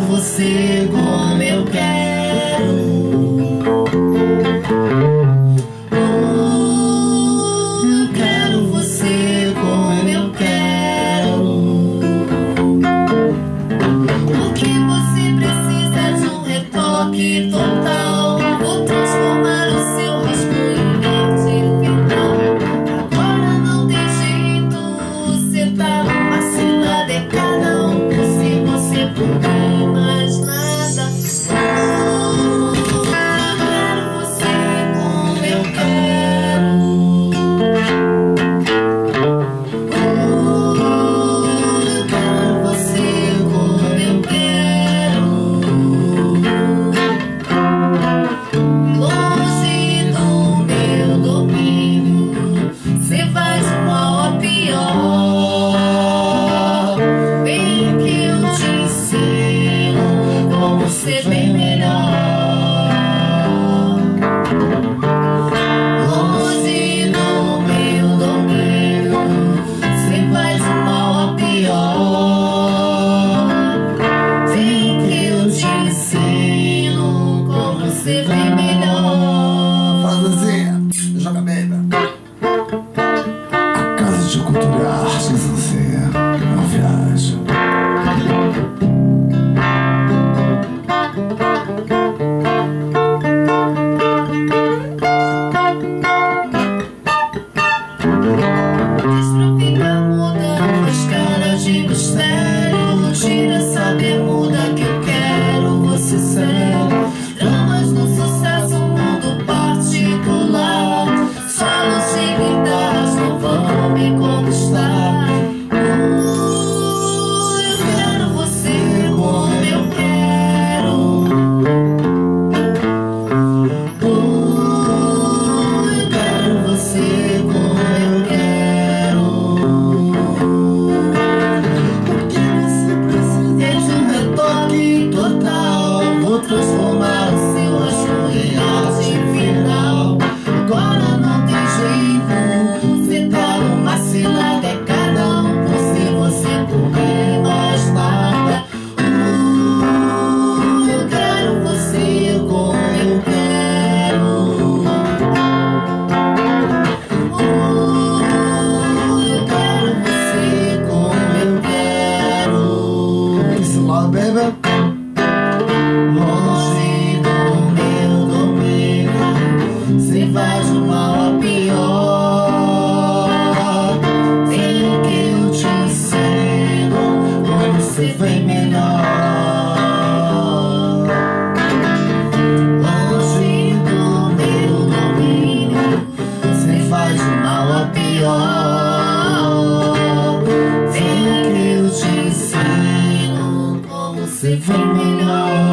Você como eu quero. Eu quero você como eu quero. O que você precisa de um retoque total. Vou transformar o seu rosto em verde final. Agora não tem jeito, você tá numa cilada. Cada um por si, você por mim, mas nada. Eu quero você como eu quero. Eu quero você como eu quero. Longe do meu domínio, cê vai de mal a pior. Bem que eu te ensino como ser bem melhor. Longe do meu domínio, cê vai de mal a pior. Bem que eu te ensino como ser bem melhor. Faz assim, joga baby. A Casa de Cultura e Arte Zanzé, uma viagem. Diz pra ficar muda, faz cara de mistério. Tira essa bermuda que eu quero você sério. Dramas no sucesso, mundo particular. Solos e guitarras não vão me conquistar. Eu quero você como eu quero. Eu quero você como eu quero. O que você precisa? É de um retoque total. Vou transformar o seu rosto em arte final. Agora não tem jeito, você tá numa cilada. É cada um por si, você por mim, nós nada. Eu quero você como eu quero. Eu quero você como eu quero. Esse lado, baby. Longe do meu domínio, cê vai de mal a pior. Vem que eu te ensino como ser bem melhor. Longe do meu domínio, cê faz de mal a pior. Vem que eu te ensino como ser bem melhor.